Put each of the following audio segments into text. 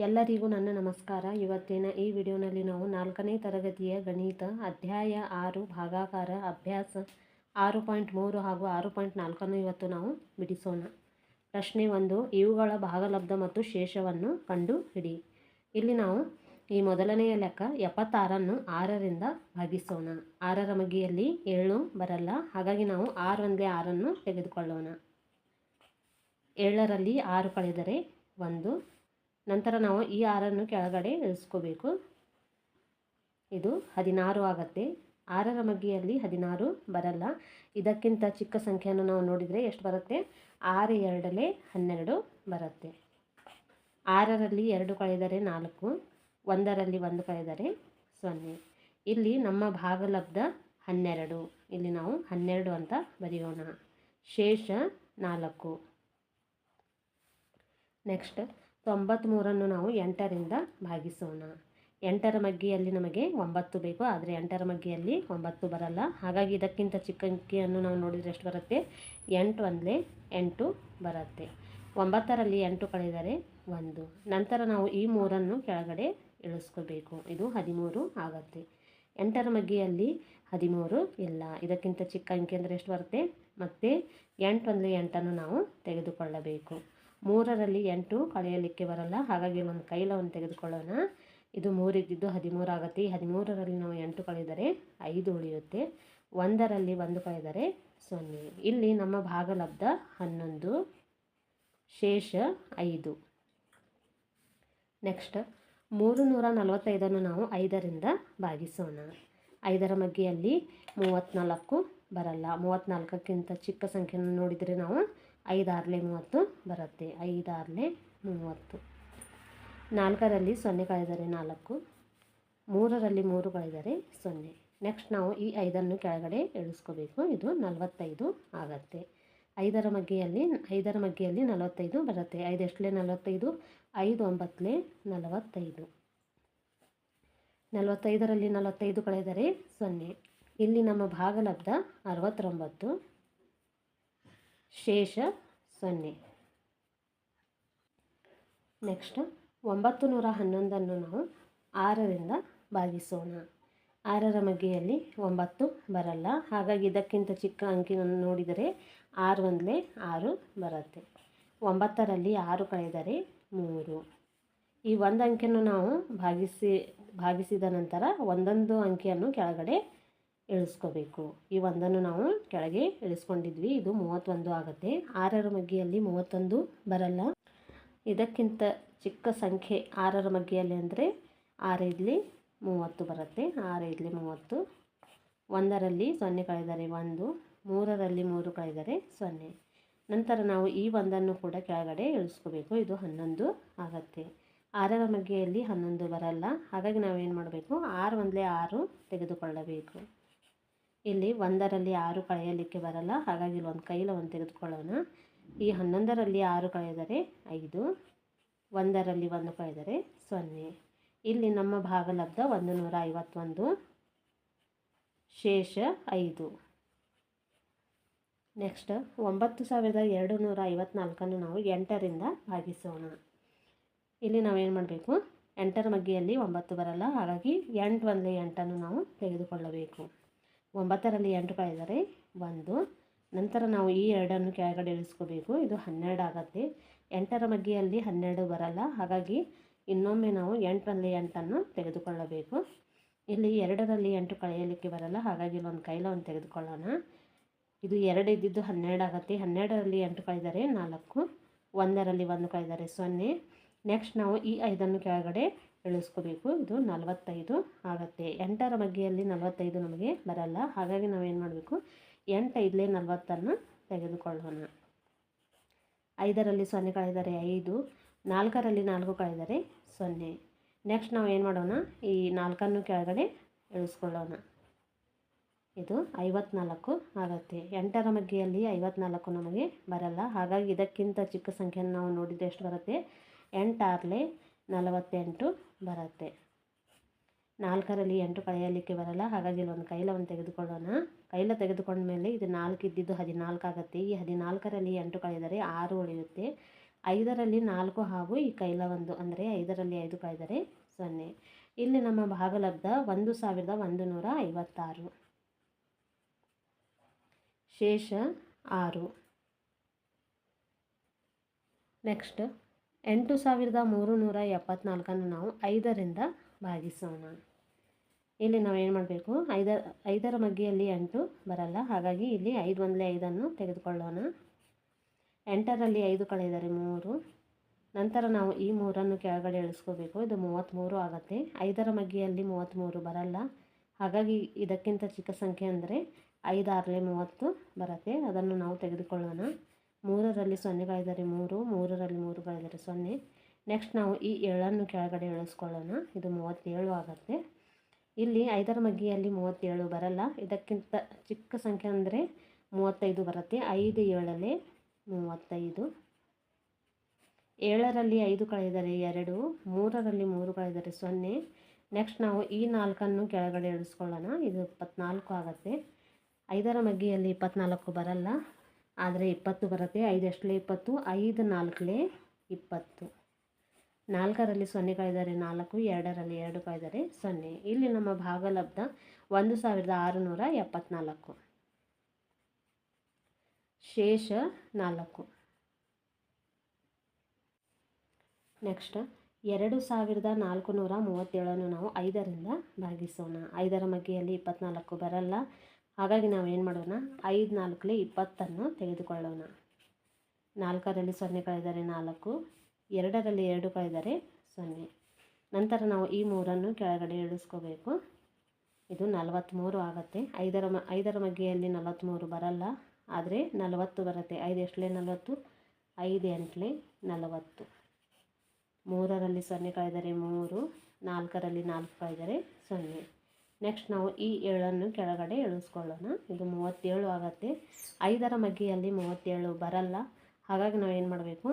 ಎಲ್ಲರಿಗೂ ನನ್ನ ನಮಸ್ಕಾರ. ಇವತ್ತಿನ ಈ ವಿಡಿಯೋನಲ್ಲಿ ನಾವು 4ನೇ ತರಗತಿಯ ಗಣಿತ ಅಧ್ಯಾಯ 6 ಭಾಗಾಕಾರ ಅಭ್ಯಾಸ 6.3 ಹಾಗೂ 6.4 ಇವತ್ತು ನಾವು ಬಿಡಿಸೋಣ. ಪ್ರಶ್ನೆ 1. ಇವುಗಳ ಭಾಗಲಬ್ಧ ಮತ್ತು ಶೇಷವನ್ನು ಕಂಡು ಹಿಡಿ. ಇಲ್ಲಿ ನಾವು ಈ ಮೊದಲನೆಯ ಲೆಕ್ಕ 76 6ರಿಂದ ಭಾಗಿಸೋಣ. 6ರ ಮಗ್ಗಿಯಲ್ಲಿ 7 ಬರಲ್ಲ, ಹಾಗಾಗಿ ನಾವು 6 ಒಂದಲೇ 6 ತೆಗೆದುಕೊಳ್ಳೋಣ. 7ರಲ್ಲಿ 6 ಕಳೆದರೆ 1. ನಂತರ ನಾವು ಈ 6 ಕೆಳಗಡೆ ಇಳಿಸ್ಕೋಬೇಕು. ಇದು 16 ಆಗುತ್ತೆ. 6ರ ಮಗ್ಗಿಯಲ್ಲಿ 16 ಬರಲ್ಲ. ಇದಕ್ಕಿಂತ ಚಿಕ್ಕ ಸಂಖ್ಯೆಯನ್ನು ನಾವು ನೋಡಿದರೆ ಎಷ್ಟು ಬರುತ್ತೆ? 6 2 12 ಬರುತ್ತೆ. 6ರಲ್ಲಿ 2 ಕಳೆದರೆ 4, 1ರಲ್ಲಿ 1 ಕಳೆದರೆ 0. ಇಲ್ಲಿ ನಮ್ಮ ಭಾಗಲಬ್ಧ 12. ಇಲ್ಲಿ ನಾವು 12 ಅಂತ ಬರೆಯೋಣ. ಶೇಷ 4. ನೆಕ್ಸ್ಟ್ 93 ನಾವು 8ರಿಂದ ಭಾಗಿಸೋಣ. 8ರ ಮಗ್ಗಿಯಲ್ಲಿ ನಮಗೆ 9 ಬೇಕು, ಆದರೆ 8ರ ಮಗ್ಗಿಯಲ್ಲಿ 9 ಬರಲ್ಲ. ಹಾಗಾಗಿ ಇದಕ್ಕಿಂತ ಚಿಕ್ಕ ಅಂಕಿಯನ್ನು ನಾವು ನೋಡಿದರೆ ಎಷ್ಟು ಬರುತ್ತೆ? 8 ಒಂದಲೇ 8 ಬರುತ್ತೆ. 9ರಲ್ಲಿ 8 ಕಳೆದರೆ 1. ನಂತರ ನಾವು ಈ 3 ಕೆಳಗಡೆ ಇಳಿಸ್ಕೋಬೇಕು. ಇದು 13 ಆಗುತ್ತೆ. 8ರ ಮಗ್ಗಿಯಲ್ಲಿ 13 ಇಲ್ಲ. ಇದಕ್ಕಿಂತ ಚಿಕ್ಕ ಅಂಕಿ ಅಂದರೆ ಎಷ್ಟು ಬರುತ್ತೆ? ಮತ್ತೆ 8 ಒಂದಲೇ 8 ನಾವು ತೆಗೆದುಕೊಳ್ಳಬೇಕು. 3ರಲ್ಲಿ 8 ಕಳೆಯಲಿಕ್ಕೆ ಬರಲ್ಲ, ಹಾಗಾಗಿ ಒಂದು ಕೈಲವನ್ನು ತೆಗೆದುಕೊಳ್ಳೋಣ. ಇದು 3 ಇದ್ದಿದ್ದು 13 ಆಗುತ್ತೆ. 13ರಲ್ಲಿ ನಾವು 8 ಕಳೆದರೆ 5 ಉಳಿಯುತ್ತೆ. 1ರಲ್ಲಿ 1 ಕಳೆದರೆ 0. ಇಲ್ಲಿ ನಮ್ಮ ಭಾಗಲಬ್ಧ 11, ಶೇಷ 5. ನೆಕ್ಸ್ಟ್ 345 ನಾವು 5ರಿಂದ ಭಾಗಿಸೋಣ. 5ರ ಮಗ್ಗಿಯಲ್ಲಿ 34 ಬರಲ್ಲ. 34ಕ್ಕಿಂತ ಚಿಕ್ಕ ಸಂಖ್ಯೆಯನ್ನು ನೋಡಿದರೆ ನಾವು 5 6 30 ಬರುತ್ತೆ. 5 6 30. 4ರಲ್ಲಿ 0 ಕಳೆದರೆ 4, 3ರಲ್ಲಿ 3 ಕಳೆದರೆ 0. ನೆಕ್ಸ್ಟ್ ನಾವು ಈ 5 ಕೆಳಗಡೆ ಇಳಿಸ್ಕೋಬೇಕು. ಇದು 45 ಆಗುತ್ತೆ. 5ರ ಮಗ್ಗಿಯಲ್ಲಿ 45 ಬರುತ್ತೆ. 5 ಎಷ್ಟಲೇ 45, 5 9 45. 45ರಲ್ಲಿ 45 ಕಳೆದರೆ 0. ಇಲ್ಲಿ ನಮ್ಮ ಭಾಗಲಬ್ಧ 69, ಶೇಷ 0. ನೆಕ್ಸ್ಟ್ 911 ನಾವು 6ರಿಂದ ಭಾಗಿಸೋಣ. 6ರ ಮಗ್ಗಿಯಲ್ಲಿ 9 ಬರಲ್ಲ, ಹಾಗಾಗಿ ಇದಕ್ಕಿಂತ ಚಿಕ್ಕ ಅಂಕಿಯನ್ನು ನೋಡಿದರೆ 6 ಒಂದಲೇ 6 ಬರುತ್ತೆ. 9ರಲ್ಲಿ 6 ಕಳೆದರೆ 3. ಈ ಒಂದು ಅಂಕಿಯನ್ನು ನಾವು ಭಾಗಿಸಿದ ನಂತರ ಒಂದೊಂದು ಅಂಕಿಯನ್ನು ಕೆಳಗಡೆ ಇಳಿಸ್ಕೋಬೇಕು. ಈ 1 ನಾವು ಕೆಳಗೆ ಇಳಿಸ್ಕೊಂಡಿದ್ವಿ. ಇದು 31 ಆಗುತ್ತೆ. 6ರ ಮಗ್ಗಿಯಲ್ಲಿ 31 ಬರಲ್ಲ. ಇದಕ್ಕಿಂತ ಚಿಕ್ಕ ಸಂಖ್ಯೆ 6ರ ಮಗ್ಗಿಯಲ್ಲಿ ಅಂದರೆ 6 5 30 ಬರುತ್ತೆ. 6 5 30. 1ರಲ್ಲಿ 0 ಕಳೆದರೆ 1, 3ರಲ್ಲಿ 3 ಕಳೆದರೆ 0. ನಂತರ ನಾವು ಈ 1 ಕೂಡ ಕೆಳಗಡೆ ಇಳಿಸ್ಕೋಬೇಕು. ಇದು 11 ಆಗುತ್ತೆ. 6ರ ಮಗ್ಗಿಯಲ್ಲಿ 11 ಬರಲ್ಲ, ಹಾಗಾಗಿ ನಾವೇನು ಮಾಡಬೇಕು? 6 ಒಂದಲೇ 6 ತೆಗೆದುಕೊಳ್ಳಬೇಕು. ಇಲ್ಲಿ 1ರಲ್ಲಿ 6 ಕಳೆಯಲಿಕ್ಕೆ ಬರಲ್ಲ, ಹಾಗಾಗಿ ಇಲ್ಲಿ ಒಂದು ಕೈಲವನ್ನು ತೆಗೆದುಕೊಳ್ಳೋಣ. ಈ 11ರಲ್ಲಿ 6 ಕಳೆದರೆ 5, 1ರಲ್ಲಿ 1 ಕಳೆದರೆ 0. ಇಲ್ಲಿ ನಮ್ಮ ಭಾಗಲಬ್ಧ 151, ಶೇಷ 5. ನೆಕ್ಸ್ಟ್ 9254 ನಾವು 8ರಿಂದ ಭಾಗಿಸೋಣ. ಇಲ್ಲಿ ನಾವೇನು ಮಾಡಬೇಕು? 8ರ ಮಗ್ಗಿಯಲ್ಲಿ 9 ಬರಲ್ಲ, ಹಾಗಾಗಿ 8 ಒಂದಲೇ 8 ನಾವು ತೆಗೆದುಕೊಳ್ಳಬೇಕು. 9ರಲ್ಲಿ 8 ಕಳೆದರೆ 1. ನಂತರ ನಾವು ಈ 2 ಕೆಳಗಡೆ ಇಳಿಸ್ಕೋಬೇಕು. ಇದು 12 ಆಗುತ್ತೆ. 8ರ ಮಗ್ಗಿಯಲ್ಲಿ 12 ಬರಲ್ಲ, ಹಾಗಾಗಿ ಇನ್ನೊಮ್ಮೆ ನಾವು 8 ಒಂದಲೇ 8 ತೆಗೆದುಕೊಳ್ಳಬೇಕು. ಇಲ್ಲಿ 2ರಲ್ಲಿ 8 ಕಳೆಯಲಿಕ್ಕೆ ಬರಲ್ಲ, ಹಾಗಾಗಿ ಇಲ್ಲೊಂದು ಕೈಲವನ್ನು ತೆಗೆದುಕೊಳ್ಳೋಣ. ಇದು 2 ಇದ್ದಿದ್ದು 12 ಆಗುತ್ತೆ. 12ರಲ್ಲಿ 8 ಕಳೆದರೆ 4, 1ರಲ್ಲಿ 1 ಕಳೆದರೆ 0. ನೆಕ್ಸ್ಟ್ ನಾವು ಈ 5 ಕೆಳಗಡೆ ಇಳಿಸ್ಕೋಬೇಕು. ಇದು 45 ಆಗುತ್ತೆ. 8ರ ಮಗ್ಗಿಯಲ್ಲಿ 45 ನಮಗೆ ಬರಲ್ಲ, ಹಾಗಾಗಿ ನಾವೇನು ಮಾಡಬೇಕು? 8 5 40 ತೆಗೆದುಕೊಳ್ಳೋಣ. 5ರಲ್ಲಿ 0 ಕಳೆದರೆ 5, 4ರಲ್ಲಿ 4 ಕಳೆದರೆ 0. ನೆಕ್ಸ್ಟ್ ನಾವು ಏನು ಮಾಡೋಣ? ಈ 4 ಕೆಳಗಡೆ ಇಳಿಸ್ಕೊಳ್ಳೋಣ. ಇದು 54 ಆಗುತ್ತೆ. 8ರ ಮಗ್ಗಿಯಲ್ಲಿ 54 ನಮಗೆ ಬರಲ್ಲ, ಹಾಗಾಗಿ ಇದಕ್ಕಿಂತ ಚಿಕ್ಕ ಸಂಖ್ಯೆಯನ್ನು ನಾವು ನೋಡಿದರೆ ಎಷ್ಟು ಬರುತ್ತೆ? 8 6 48 ಬರುತ್ತೆ. 4ರಲ್ಲಿ 8 ಕಳೆಯಲಿಕ್ಕೆ ಬರಲ್ಲ, ಹಾಗಾಗಿ ಇಲ್ಲಿ ಒಂದು ಕೈಲವನ್ನು ತೆಗೆದುಕೊಳ್ಳೋಣ. ಕೈಲ ತೆಗೆದುಕೊಂಡ ಮೇಲೆ ಇದು 4 ಇದ್ದಿದ್ದು 14 ಆಗುತ್ತೆ. ಈ 14ರಲ್ಲಿ 8 ಕಳೆದರೆ 6 ಉಳಿಯುತ್ತೆ. 5ರಲ್ಲಿ 4 ಹಾಗೂ ಈ ಕೈಲ 1 ಅಂದರೆ 5ರಲ್ಲಿ 5 ಕಳೆದರೆ 0. ಇಲ್ಲಿ ನಮ್ಮ ಭಾಗಲಬ್ಧ 1156. ಶೇಷ 6. ನೆಕ್ಸ್ಟ್ 8374 ನಾವು 5ರಿಂದ ಭಾಗಿಸೋಣ. ಇಲ್ಲಿ ನಾವು ಏನು ಮಾಡಬೇಕು, 5ರ ಮಗ್ಗಿಯಲ್ಲಿ 8 ಬರಲ್ಲ, ಹಾಗಾಗಿ ಇಲ್ಲಿ 5 1 5 ತೆಗೆದುಕೊಳ್ಳೋಣ. 8ರಲ್ಲಿ 5 ಕಳೆದರೆ 3. ನಂತರ ನಾವು ಈ 3 ಕೆಳಗಡೆ ಇಳಿಸ್ಕೋಬೇಕು. ಇದು 33 ಆಗುತ್ತೆ. 5ರ ಮಗ್ಗಿಯಲ್ಲಿ 33 ಬರಲ್ಲ, ಹಾಗಾಗಿ ಇದಕ್ಕಿಂತ ಚಿಕ್ಕ ಸಂಖ್ಯೆ ಅಂದರೆ 5 6 30 ಬರುತ್ತೆ. ಅದನ್ನು ನಾವು ತೆಗೆದುಕೊಳ್ಳೋಣ. 3ರಲ್ಲಿ 0 ಕಳೆದರೆ 3, 3ರಲ್ಲಿ 3 ಕಳೆದರೆ 0. ನೆಕ್ಸ್ಟ್ ನಾವು ಈ 7 ಕೆಳಗಡೆ ಇಳಿಸ್ಕೊಳ್ಳೋಣ. ಇದು 37 ಆಗುತ್ತೆ. ಇಲ್ಲಿ 5ರ ಮಗ್ಗಿಯಲ್ಲಿ 37 ಬರಲ್ಲ, ಇದಕ್ಕಿಂತ ಚಿಕ್ಕ ಸಂಖ್ಯೆ ಅಂದರೆ 35 ಬರುತ್ತೆ. 5 7 35. 7ರಲ್ಲಿ 5 ಕಳೆದರೆ 2, 3ರಲ್ಲಿ 3 ಕಳೆದರೆ 0. ನೆಕ್ಸ್ಟ್ ನಾವು ಈ 4 ಕೆಳಗಡೆ ಇಳಿಸ್ಕೊಳ್ಳೋಣ. ಇದು 24 ಆಗುತ್ತೆ. 5ರ ಮಗ್ಗಿಯಲ್ಲಿ 24 ಬರಲ್ಲ, ಆದರೆ 20 ಬರುತ್ತೆ. 5 ಎಷ್ಟಲೇ 20, 5 4 20. 4ರಲ್ಲಿ 0 ಕಳೆದರೆ 4, 2ರಲ್ಲಿ 2 ಕಳೆದರೆ 0. ಇಲ್ಲಿ ನಮ್ಮ ಭಾಗಲಬ್ಧ 1674. ಶೇಷ 4. ನೆಕ್ಸ್ಟ್ 2437 ನಾವು 5ರಿಂದ ಭಾಗಿಸೋಣ. 5ರ ಮಗ್ಗಿಯಲ್ಲಿ 24 ಬರಲ್ಲ, ಹಾಗಾಗಿ ನಾವು ಏನು ಮಾಡೋಣ, 5 4 20 ತೆಗೆದುಕೊಳ್ಳೋಣ. 4ರಲ್ಲಿ 0 ಕಳೆದರೆ 4, 2ರಲ್ಲಿ 2 ಕಳೆದರೆ 0. ನಂತರ ನಾವು ಈ 3 ಕೆಳಗಡೆ ಇಳಿಸ್ಕೋಬೇಕು. ಇದು 43 ಆಗುತ್ತೆ. 5ರ ಮಗ್ಗಿಯಲ್ಲಿ 43 ಬರಲ್ಲ, ಆದರೆ 40 ಬರುತ್ತೆ. 5 ಎಷ್ಟಲೇ 40, 5 8 40. 3ರಲ್ಲಿ 0 ಕಳೆದರೆ 3, 4ರಲ್ಲಿ 4 ಕಳೆದರೆ 0. ನೆಕ್ಸ್ಟ್ ನಾವು ಈ 7 ಕೆಳಗಡೆ ಇಳಿಸ್ಕೊಳ್ಳೋಣ. ಇದು 37 ಆಗುತ್ತೆ. 5ರ ಮಗ್ಗಿಯಲ್ಲಿ 37 ಬರಲ್ಲ, ಹಾಗಾಗಿ ನಾವು ಏನು ಮಾಡಬೇಕು,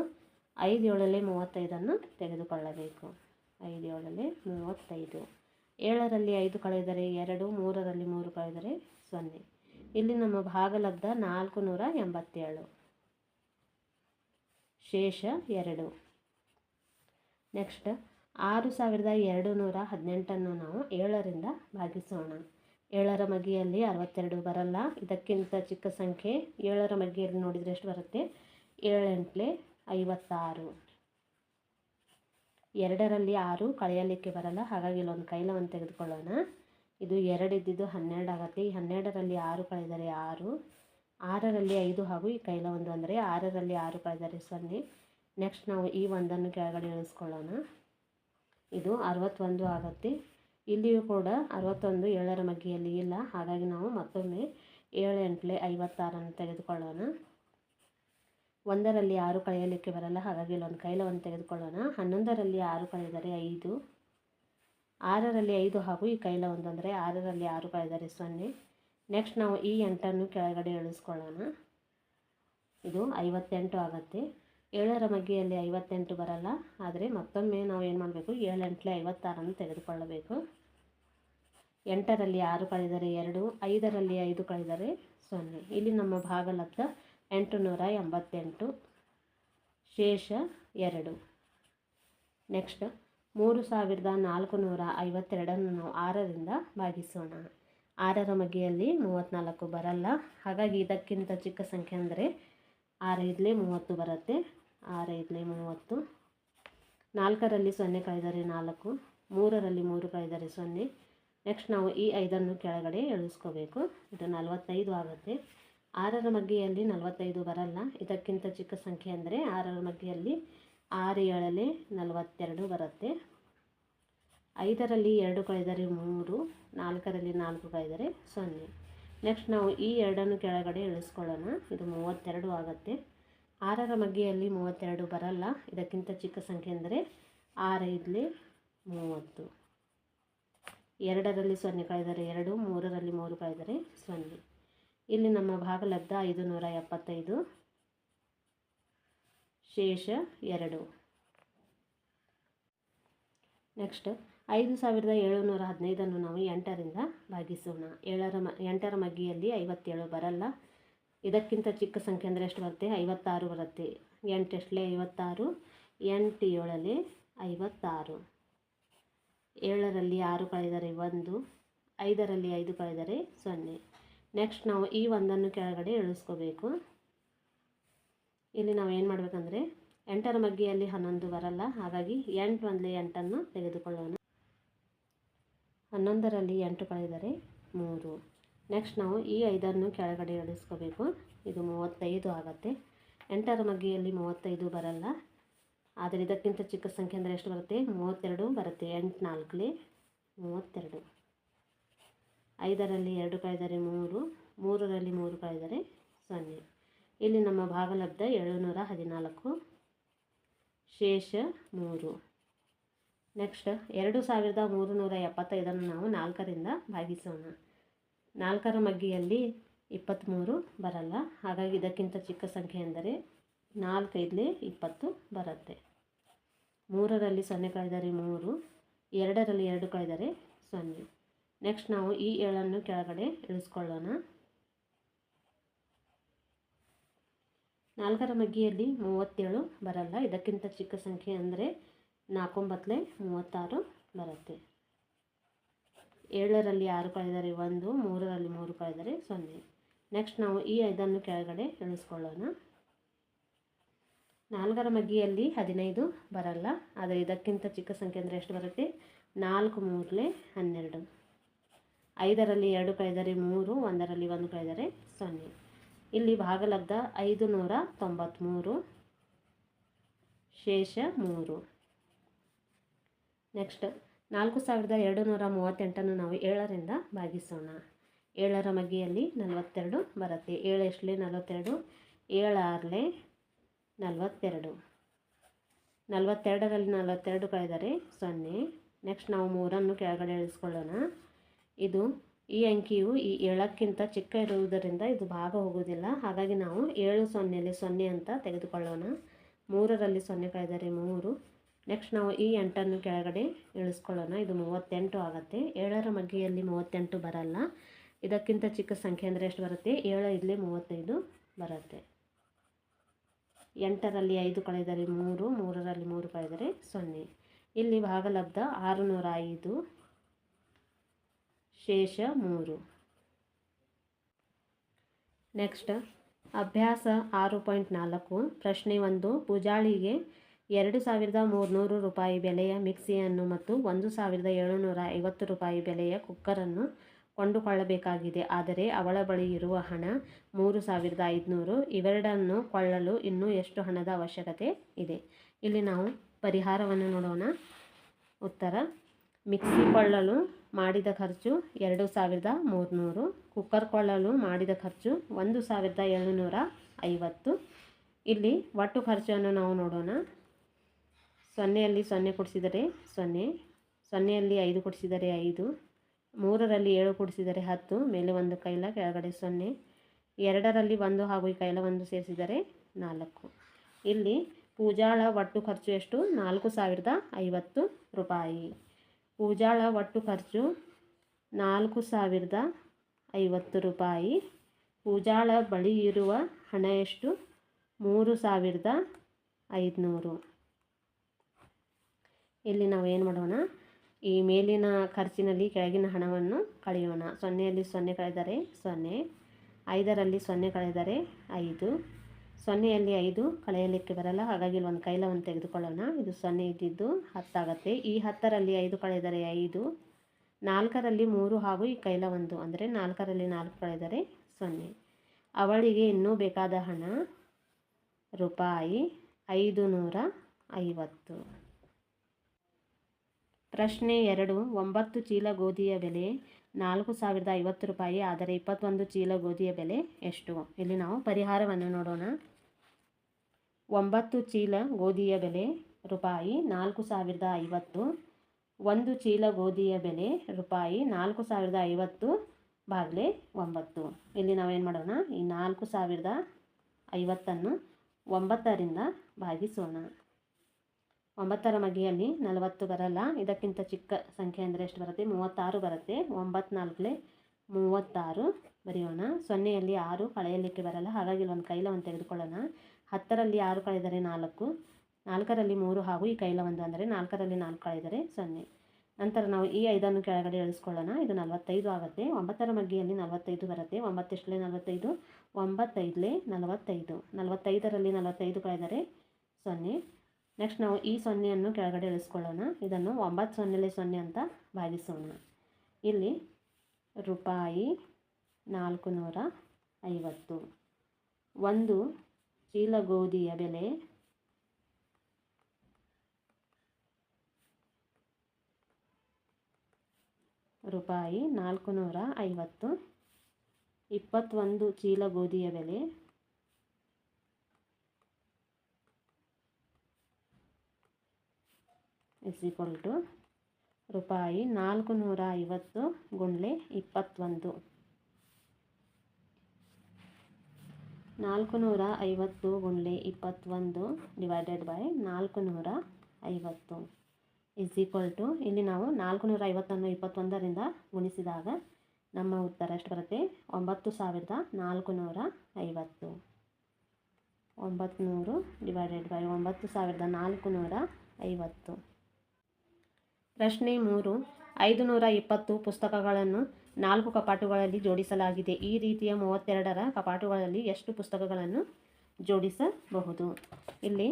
5 7 35 ತೆಗೆದುಕೊಳ್ಳಬೇಕು. 5 7 35. 7ರಲ್ಲಿ 5 ಕಳೆದರೆ 2, 3ರಲ್ಲಿ 3 ಕಳೆದರೆ 0. ಇಲ್ಲಿ ನಮ್ಮ ಭಾಗಲಬ್ಧ 487. ಶೇಷ 2. ನೆಕ್ಸ್ಟ್ 6218 ನಾವು 7ರಿಂದ ಭಾಗಿಸೋಣ. 7ರ ಮಗ್ಗಿಯಲ್ಲಿ 62 ಬರಲ್ಲ, ಇದಕ್ಕಿಂತ ಚಿಕ್ಕ ಸಂಖ್ಯೆ 7ರ ಮಗ್ಗಿಯಲ್ಲಿ ನೋಡಿದರೆ ಎಷ್ಟು ಬರುತ್ತೆ, 7 8 56. 2ರಲ್ಲಿ 6 ಕಳೆಯಲಿಕ್ಕೆ ಬರಲ್ಲ, ಹಾಗಾಗಿ ಇಲ್ಲೊಂದು ಕೈಲವನ್ನು ತೆಗೆದುಕೊಳ್ಳೋಣ. ಇದು 2 ಇದ್ದಿದ್ದು 12 ಆಗುತ್ತೆ. ಈ 12ರಲ್ಲಿ 6 ಕಳೆದರೆ 6, 6ರಲ್ಲಿ 5 ಹಾಗೂ ಈ ಕೈಲ 1 ಅಂದರೆ 6ರಲ್ಲಿ 6 ಕಳೆದರೆ 0. ನೆಕ್ಸ್ಟ್ ನಾವು ಈ 1 ಕೆಳಗಡೆ ಇಳಿಸ್ಕೊಳ್ಳೋಣ. ಇದು 61 ಆಗುತ್ತೆ. ಇಲ್ಲಿಯೂ ಕೂಡ 61 7ರ ಮಗ್ಗಿಯಲ್ಲಿ ಇಲ್ಲ, ಹಾಗಾಗಿ ನಾವು ಮತ್ತೊಮ್ಮೆ 7 8 56 ತೆಗೆದುಕೊಳ್ಳೋಣ. 1ರಲ್ಲಿ 6 ಕಳೆಯಲಿಕ್ಕೆ ಬರಲ್ಲ, ಹಾಗಾಗಿ ಇಲ್ಲೊಂದು ಕೈಲವನ್ನು ತೆಗೆದುಕೊಳ್ಳೋಣ. 11ರಲ್ಲಿ 6 ಕಳೆದರೆ 5, 6ರಲ್ಲಿ 5 ಹಾಗೂ ಈ ಕೈಲ 1 ಅಂದರೆ 6ರಲ್ಲಿ 6 ಕಳೆದರೆ 0. ನೆಕ್ಸ್ಟ್ ನಾವು ಈ 8 ಕೆಳಗಡೆ ಇಳಿಸ್ಕೊಳ್ಳೋಣ. ಇದು 58 ಆಗುತ್ತೆ. 7ರ ಮಗ್ಗಿಯಲ್ಲಿ 58 ಬರಲ್ಲ, ಆದರೆ ಮತ್ತೊಮ್ಮೆ ನಾವು ಏನು ಮಾಡಬೇಕು, 7 8 56 ತೆಗೆದುಕೊಳ್ಳಬೇಕು. 8ರಲ್ಲಿ 6 ಕಳೆದರೆ 2, 5ರಲ್ಲಿ 5 ಕಳೆದರೆ 0. ಇಲ್ಲಿ ನಮ್ಮ ಭಾಗಲಬ್ಧ 888. ಶೇಷ 2. ನೆಕ್ಸ್ಟ್ 3452 ನಾವು 6ರಿಂದ ಭಾಗಿಸೋಣ. 6ರ ಮಗ್ಗಿಯಲ್ಲಿ 34 ಬರಲ್ಲ, ಹಾಗಾಗಿ ಇದಕ್ಕಿಂತ ಚಿಕ್ಕ ಸಂಖ್ಯೆ ಅಂದರೆ 6 5 30 ಬರುತ್ತೆ. 6 5 30. 4ರಲ್ಲಿ 0 ಕಳೆದರೆ 4, 3ರಲ್ಲಿ 3 ಕಳೆದರೆ 0. ನೆಕ್ಸ್ಟ್ ನಾವು ಈ 5 ಕೆಳಗಡೆ ಇಳಿಸ್ಕೋಬೇಕು. ಇದು 45 ಆಗುತ್ತೆ. 6ರ ಮಗ್ಗಿಯಲ್ಲಿ 45 ಬರಲ್ಲ, ಇದಕ್ಕಿಂತ ಚಿಕ್ಕ ಸಂಖ್ಯೆ ಅಂದರೆ 6ರ ಮಗ್ಗಿಯಲ್ಲಿ 6 7 42 ಬರುತ್ತೆ. 5ರಲ್ಲಿ 2 ಕಳೆದರೆ 3, 4ರಲ್ಲಿ 4 ಕಳೆದರೆ 0. ನೆಕ್ಸ್ಟ್ ನಾವು ಈ 2 ಕೆಳಗಡೆ ಇಳಿಸ್ಕೊಳ್ಳೋಣ. ಇದು 32 ಆಗುತ್ತೆ. 6ರ ಮಗ್ಗಿಯಲ್ಲಿ 32 ಬರಲ್ಲ, ಇದಕ್ಕಿಂತ ಚಿಕ್ಕ ಸಂಖ್ಯೆ ಅಂದರೆ 6 5 30. 2ರಲ್ಲಿ 0 ಕಳೆದರೆ 2, 3ರಲ್ಲಿ 3 ಕಳೆದರೆ 0. ಇಲ್ಲಿ ನಮ್ಮ ಭಾಗಲಬ್ಧ 575. ಶೇಷ 2. ನೆಕ್ಸ್ಟ್ 5715 ನಾವು 8ರಿಂದ ಭಾಗಿಸೋಣ. 8ರ ಮಗ್ಗಿಯಲ್ಲಿ 57 ಬರಲ್ಲ, ಇದಕ್ಕಿಂತ ಚಿಕ್ಕ ಸಂಖ್ಯೆ ಅಂದರೆ ಎಷ್ಟು ಬರುತ್ತೆ, 56 ಬರುತ್ತೆ. ಎಂಟು ಎಷ್ಟಲೆ 56, 8 7 56, 7ರಲ್ಲಿ 6 ಕಳೆದರೆ 1, 5ರಲ್ಲಿ 5 ಕಳೆದರೆ 0. ನೆಕ್ಸ್ಟ್ ನಾವು ಈ ಒಂದನ್ನು ಕೆಳಗಡೆ ಇಳಿಸ್ಕೋಬೇಕು. ಇಲ್ಲಿ ನಾವು ಏನು ಮಾಡಬೇಕಂದ್ರೆ 8ರ ಮಗ್ಗಿಯಲ್ಲಿ 11 ಬರಲ್ಲ, ಹಾಗಾಗಿ 8 1 8 ತೆಗೆದುಕೊಳ್ಳೋಣ. 11ರಲ್ಲಿ 8 ಕಳೆದರೆ 3. ನೆಕ್ಸ್ಟ್ ನಾವು ಈ 5 ಕೆಳಗಡೆ ಇಳಿಸ್ಕೋಬೇಕು. ಇದು 35 ಆಗುತ್ತೆ. 8ರ ಮಗ್ಗಿಯಲ್ಲಿ 35 ಬರಲ್ಲ, ಆದರೆ ಇದಕ್ಕಿಂತ ಚಿಕ್ಕ ಸಂಖ್ಯೆ ಅಂದರೆ ಎಷ್ಟು ಬರುತ್ತೆ? 32 ಬರುತ್ತೆ. 8 4 32. 5ರಲ್ಲಿ 2 ಕಳೆದರೆ 3, 3ರಲ್ಲಿ 3 ಕಳೆದರೆ 0. ಇಲ್ಲಿ ನಮ್ಮ ಭಾಗಲಬ್ಧ 714, ಶೇಷ 3. ನೆಕ್ಸ್ಟ್ 2375 ನಾವು 4ರಿಂದ ಭಾಗಿಸೋಣ. 4ರ ಮಗ್ಗಿಯಲ್ಲಿ 23 ಬರಲ್ಲ, ಹಾಗಾಗಿ ಇದಕ್ಕಿಂತ ಚಿಕ್ಕ ಸಂಖ್ಯೆ ಎಂದರೆ 4 5 20 ಬರುತ್ತೆ. 3ರಲ್ಲಿ 0 ಕಳೆದರೆ 3, 2ರಲ್ಲಿ 2 ಕಳೆದರೆ 0. ನೆಕ್ಸ್ಟ್ ನಾವು ಈ 7 ಕೆಳಗಡೆ ಇಳಿಸ್ಕೊಳ್ಳೋಣ. 4ರ ಮಗ್ಗಿಯಲ್ಲಿ 37 ಬರಲ್ಲ, ಇದಕ್ಕಿಂತ ಚಿಕ್ಕ ಸಂಖ್ಯೆ ಅಂದರೆ 4 9 36 ಬರುತ್ತೆ. 7ರಲ್ಲಿ 6 ಕಳೆದರೆ 1, 3ರಲ್ಲಿ 3 ಕಳೆದರೆ 0. ನೆಕ್ಸ್ಟ್ ನಾವು ಈ 5 ಕೆಳಗಡೆ ಇಳಿಸ್ಕೊಳ್ಳೋಣ. 4ರ ಮಗ್ಗಿಯಲ್ಲಿ 15 ಬರಲ್ಲ, ಆದರೆ ಇದಕ್ಕಿಂತ ಚಿಕ್ಕ ಸಂಖ್ಯೆ ಅಂದರೆ ಎಷ್ಟು ಬರುತ್ತೆ? 4 3 12. 5ರಲ್ಲಿ 2 ಕಳೆದರೆ 3, 1ರಲ್ಲಿ 1 ಕಳೆದರೆ 0. ಇಲ್ಲಿ ಭಾಗಲಬ್ಧ 593, ಶೇಷ 3. ನೆಕ್ಸ್ಟ್ 4238 ನಾವು 7ರಿಂದ ಭಾಗಿಸೋಣ. 7ರ ಮಗ್ಗಿಯಲ್ಲಿ 42 ಬರುತ್ತೆ. 7 ಎಷ್ಟಲೆ 42, 7 6 42. 42ರಲ್ಲಿ 42 ಕಳೆದರೆ 0. ನೆಕ್ಸ್ಟ್ ನಾವು 3 ಕೆಳಗಡೆ ಇಳಿಸ್ಕೊಳ್ಳೋಣ. ಇದು ಈ ಅಂಕಿಯು ಈ 7ಕ್ಕಿಂತ ಚಿಕ್ಕ ಇರುವುದರಿಂದ ಇದು ಭಾಗ ಹೋಗುವುದಿಲ್ಲ, ಹಾಗಾಗಿ ನಾವು 7 0 0 ಅಂತ ತೆಗೆದುಕೊಳ್ಳೋಣ. 3ರಲ್ಲಿ 0 ಕಳೆದರೆ 3. ನೆಕ್ಸ್ಟ್ ನಾವು ಈ 8 ಕೆಳಗಡೆ ಇಳಿಸ್ಕೊಳ್ಳೋಣ. ಇದು 38 ಆಗುತ್ತೆ. 7ರ ಮಗ್ಗಿಯಲ್ಲಿ 38 ಬರಲ್ಲ, ಇದಕ್ಕಿಂತ ಚಿಕ್ಕ ಸಂಖ್ಯೆ ಅಂದರೆ ಎಷ್ಟು ಬರುತ್ತೆ? 7 5 35 ಬರುತ್ತೆ. 8ರಲ್ಲಿ 5 ಕಳೆದರೆ 3, 3ರಲ್ಲಿ 3 ಕಳೆದರೆ 0. ಇಲ್ಲಿ ಭಾಗಲಬ್ಧ 605, ಶೇಷ 3. ನೆಕ್ಸ್ಟ್ ಅಭ್ಯಾಸ 6.4 ಪ್ರಶ್ನೆ 1. ಪೂಜಾಳಿಗೆ 2300 ರೂಪಾಯಿ ಬೆಲೆಯ ಮಿಕ್ಸಿಯನ್ನು ಮತ್ತು 1750 ರೂಪಾಯಿ ಬೆಲೆಯ ಕುಕ್ಕರನ್ನು ಕೊಂಡುಕೊಳ್ಳಬೇಕಾಗಿದೆ. ಆದರೆ ಅವಳ ಬಳಿ ಇರುವ ಹಣ 3500. ಇವೆರಡನ್ನು ಕೊಳ್ಳಲು ಇನ್ನೂ ಎಷ್ಟು ಹಣದ ಅವಶ್ಯಕತೆ ಇದೆ? ಇಲ್ಲಿ ನಾವು ಪರಿಹಾರವನ್ನು ನೋಡೋಣ. ಉತ್ತರ: ಮಿಕ್ಸಿ ಕೊಳ್ಳಲು ಮಾಡಿದ ಖರ್ಚು 2300, ಕುಕ್ಕರ್ ಕೊಳ್ಳಲು ಮಾಡಿದ ಖರ್ಚು 1750. ಇಲ್ಲಿ ಒಟ್ಟು ಖರ್ಚನ್ನು ನಾವು ನೋಡೋಣ. 0ಯಲ್ಲಿ 0 ಕೂಡಿಸಿದರೆ 0, 0ಯಲ್ಲಿ 5 ಕೂಡಿಸಿದರೆ 5, 3ರಲ್ಲಿ 7 ಕೂಡಿಸಿದರೆ 10, ಮೇಲೆ 1 ಕೈಲ ಕೆಳಗಡೆ 0, 2ರಲ್ಲಿ 1 ಹಾಗೂ ಈ ಕೈಲ 1 ಸೇರಿಸಿದರೆ 4. ಇಲ್ಲಿ ಪೂಜಾಳ ಒಟ್ಟು ಖರ್ಚು ಎಷ್ಟು? 4050 ರೂಪಾಯಿ. ಪೂಜಾಳ ಒಟ್ಟು ಖರ್ಚು 4050 ರೂಪಾಯಿ. ಪೂಜಾಳ ಬಳಿ ಇರುವ ಹಣ ಎಷ್ಟು? 3500. ಇಲ್ಲಿ ನಾವು ಏನು ಮಾಡೋಣ? ಈ ಮೇಲಿನ ಖರ್ಚಿನಲ್ಲಿ ಕೆಳಗಿನ ಹಣವನ್ನು ಕಳೆಯೋಣ. 0ಯಲ್ಲಿ 0 ಕಳೆದರೆ 0, 5ರಲ್ಲಿ 0 ಕಳೆದರೆ 5, 0ಯಲ್ಲಿ 5 ಕಳೆಯಲಿಕ್ಕೆ ಬರಲ್ಲ, ಹಾಗಾಗಿ ಇಲ್ಲಿ ಒಂದು ಕೈಲವನ್ನು ತೆಗೆದುಕೊಳ್ಳೋಣ. ಇದು 0 ಇದ್ದಿದ್ದು 10 ಆಗುತ್ತೆ. ಈ 10ರಲ್ಲಿ 5 ಕಳೆದರೆ 5, 4ರಲ್ಲಿ 3 ಹಾಗೂ ಈ ಕೈಲ 1 ಅಂದರೆ 4ರಲ್ಲಿ 4 ಕಳೆದರೆ 0. ಅವಳಿಗೆ ಇನ್ನೂ ಬೇಕಾದ ಹಣ ರೂಪಾಯಿ 550. ಪ್ರಶ್ನೆ 2. 9 ಚೀಲ ಗೋಧಿಯ ಬೆಲೆ 4050 ರೂಪಾಯಿ, ಆದರೆ 21 ಚೀಲ ಗೋಧಿಯ ಬೆಲೆ ಎಷ್ಟು? ಇಲ್ಲಿ ನಾವು ಪರಿಹಾರವನ್ನು ನೋಡೋಣ. 9 ಚೀಲ ಗೋಧಿಯ ಬೆಲೆ ರೂಪಾಯಿ 4050. 1 ಚೀಲ ಗೋಧಿಯ ಬೆಲೆ ರೂಪಾಯಿ 4050 ಭಾಗಲೆ 9. ಇಲ್ಲಿ ನಾವೇನು ಮಾಡೋಣ? ಈ 4050 9ರಿಂದ ಭಾಗಿಸೋಣ. 9ರ ಮಗ್ಗಿಯಲ್ಲಿ 40 ಬರಲ್ಲ, ಇದಕ್ಕಿಂತ ಚಿಕ್ಕ ಸಂಖ್ಯೆ ಅಂದರೆ ಎಷ್ಟು ಬರುತ್ತೆ? 36 ಬರುತ್ತೆ. 9 4 36 ಬರೆಯೋಣ. 0ಯಲ್ಲಿ 6 ಕಳೆಯಲಿಕ್ಕೆ ಬರಲ್ಲ, ಹಾಗಾಗಿ ಒಂದು ಕೈಲವನ್ನು ತೆಗೆದುಕೊಳ್ಳೋಣ. 10ರಲ್ಲಿ 6 ಕಳೆದರೆ 4, 4ರಲ್ಲಿ 3 ಹಾಗೂ ಈ ಕೈಲ 1 ಅಂದರೆ 4ರಲ್ಲಿ 4 ಕಳೆದರೆ 0. ನಂತರ ನಾವು ಈ 5ಅನ್ನು ಕೆಳಗಡೆ ಇಳಿಸ್ಕೊಳ್ಳೋಣ. ಇದು 45 ಆಗುತ್ತೆ. 9ರ ಮಗ್ಗಿಯಲ್ಲಿ 45 ಬರುತ್ತೆ. 9 ಎಷ್ಟಲೇ 45, 9 5ಲೇ 45, 45ರಲ್ಲಿ 45 ಕಳೆದರೆ 0. ನೆಕ್ಸ್ಟ್ ನಾವು ಈ 0ಅನ್ನು ಕೆಳಗಡೆ ಇಳಿಸ್ಕೊಳ್ಳೋಣ. ಇದನ್ನು 9 0 0 ಅಂತ ಭಾಗಿಸೋಣ. ಇಲ್ಲಿ ರೂಪಾಯಿ 450. ಒಂದು ಚೀಲ ಗೋಧಿಯ ಬೆಲೆ ರೂಪಾಯಿ 450. 21 ಚೀಲ ಗೋಧಿಯ ಬೆಲೆ = ರೂಪಾಯಿ 450 ಗುಣ್ಲೆ 21. 450 ಗುಣ್ಲೆ 21 ಡಿವೈಡೆಡ್ ಬೈ 450 = ಇಲ್ಲಿ ನಾವು 450ಅನ್ನು 21ರಿಂದ ಗುಣಿಸಿದಾಗ ನಮ್ಮ ಉತ್ತರ ಎಷ್ಟು ಬರುತ್ತೆ? 9450. 900 ಡಿವೈಡೆಡ್ ಬೈ 9450. ಪ್ರಶ್ನೆ 3. 520 ಪುಸ್ತಕಗಳನ್ನು 4 ಕಪಾಟುಗಳಲ್ಲಿ ಜೋಡಿಸಲಾಗಿದೆ. ಈ ರೀತಿಯ 32ರ ಕಪಾಟುಗಳಲ್ಲಿ ಎಷ್ಟು ಪುಸ್ತಕಗಳನ್ನು ಜೋಡಿಸಬಹುದು? ಇಲ್ಲಿ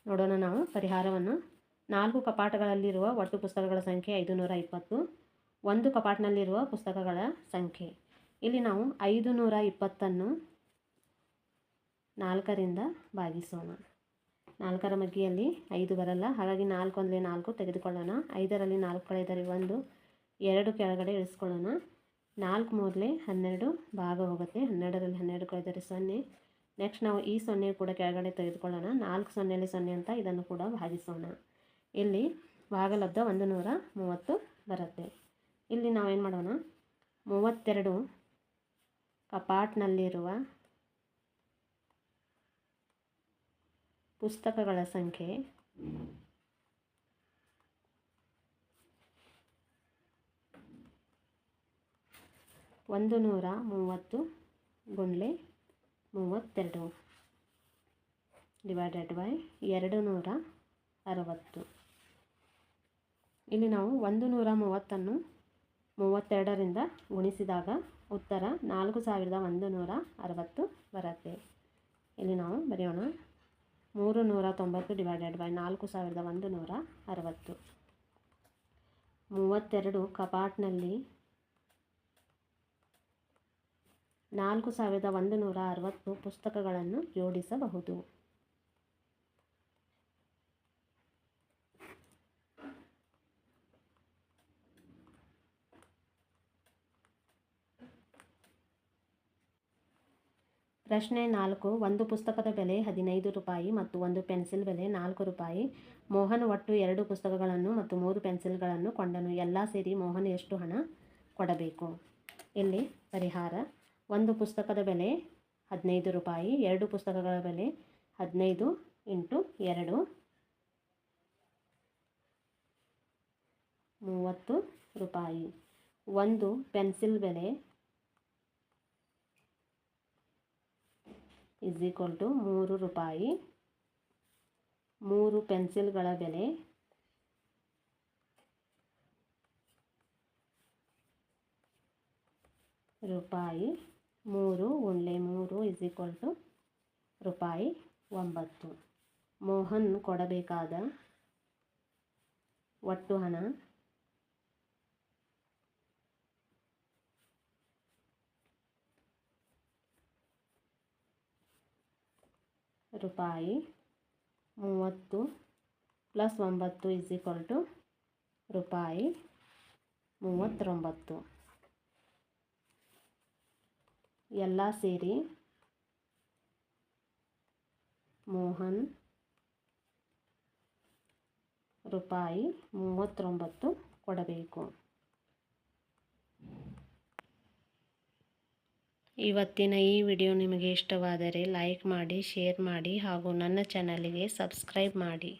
ನೋಡೋಣ ನಾವು ಪರಿಹಾರವನ್ನು. 4 ಕಪಾಟುಗಳಲ್ಲಿರುವ ಒಟ್ಟು ಪುಸ್ತಕಗಳ ಸಂಖ್ಯೆ 520. ಒಂದು ಕಪಾಟಿನಲ್ಲಿರುವ ಪುಸ್ತಕಗಳ ಸಂಖ್ಯೆ. ಇಲ್ಲಿ ನಾವು 520ಅನ್ನು 4ರಿಂದ ಭಾಗಿಸೋಣ. 4ರ ಮಗ್ಗಿಯಲ್ಲಿ 5 ಬರಲ್ಲ, ಹಾಗಾಗಿ 4 1 4 ತೆಗೆದುಕೊಳ್ಳೋಣ. 5ರಲ್ಲಿ 4 ಕಳೆದರೆ 1, 2 ಕೆಳಗಡೆ ಇಳಿಸ್ಕೊಳ್ಳೋಣ. 4 3 12 ಭಾಗ ಹೋಗುತ್ತೆ. 12ರಲ್ಲಿ 12 ಕಳೆದರೆ 0. ನೆಕ್ಸ್ಟ್ ನಾವು ಈ 0 ಕೂಡ ಕೆಳಗಡೆ ತೆಗೆದುಕೊಳ್ಳೋಣ. 4 0 0 ಅಂತ ಇದನ್ನು ಕೂಡ ಭಾಗಿಸೋಣ. ಇಲ್ಲಿ ಭಾಗಲಬ್ಧ 130 ಬರುತ್ತೆ. ಇಲ್ಲಿ ನಾವೇನು ಮಾಡೋಣ, 32 ಕಪಾಟ್ನಲ್ಲಿರುವ ಪುಸ್ತಕಗಳ ಸಂಖ್ಯೆ ನೂರ 30 ಗುಣ್ಲೆ 32 ಡಿವೈಡೆಡ್ ಬೈ 260. ಇಲ್ಲಿ ನಾವು 130ಅನ್ನು 32ರಿಂದ ಗುಣಿಸಿದಾಗ ಉತ್ತರ 4160 ಬರುತ್ತೆ. ಇಲ್ಲಿ ನಾವು ಬರೆಯೋಣ 390 ಡಿವೈಡೆಡ್ ಬೈ 4160. 32 ಕಪಾಟ್ನಲ್ಲಿ 4160 ಪುಸ್ತಕಗಳನ್ನು ಜೋಡಿಸಬಹುದು. ಪ್ರಶ್ನೆ 4. ಒಂದು ಪುಸ್ತಕದ ಬೆಲೆ 15 ರೂಪಾಯಿ ಮತ್ತು ಒಂದು ಪೆನ್ಸಿಲ್ ಬೆಲೆ 4 ರೂಪಾಯಿ. ಮೋಹನ್ ಒಟ್ಟು 2 ಪುಸ್ತಕಗಳನ್ನು ಮತ್ತು 3 ಪೆನ್ಸಿಲ್ಗಳನ್ನು ಕೊಂಡನು. ಎಲ್ಲ ಸೇರಿ ಮೋಹನ್ ಎಷ್ಟು ಹಣ ಕೊಡಬೇಕು? ಇಲ್ಲಿ ಪರಿಹಾರ. ಒಂದು ಪುಸ್ತಕದ ಬೆಲೆ 15 ರೂಪಾಯಿ, 2 ಪುಸ್ತಕಗಳ ಬೆಲೆ 15 × 2 30 ರೂಪಾಯಿ. ಒಂದು ಪೆನ್ಸಿಲ್ ಬೆಲೆ = 3 ರೂಪಾಯಿ. 3 ಪೆನ್ಸಿಲ್ಗಳ ಬೆಲೆ ರೂಪಾಯಿ. 3 × 3 = ರೂಪಾಯಿ 9. ಮೋಹನ್ ಕೊಡಬೇಕಾದ ಒಟ್ಟು ಹಣ ರೂಪಾಯಿ 30 + 9 = ರೂಪಾಯಿ 39. ಎಲ್ಲ ಸೇರಿ ಮೋಹನ್ ರೂಪಾಯಿ 39 ಕೊಡಬೇಕು. ಇವತ್ತಿನ ಈ ವಿಡಿಯೋ ನಿಮಗೆ ಇಷ್ಟವಾದರೆ ಲೈಕ್ ಮಾಡಿ, ಶೇರ್ ಮಾಡಿ ಹಾಗೂ ನನ್ನ ಚಾನಲಿಗೆ ಸಬ್ಸ್ಕ್ರೈಬ್ ಮಾಡಿ.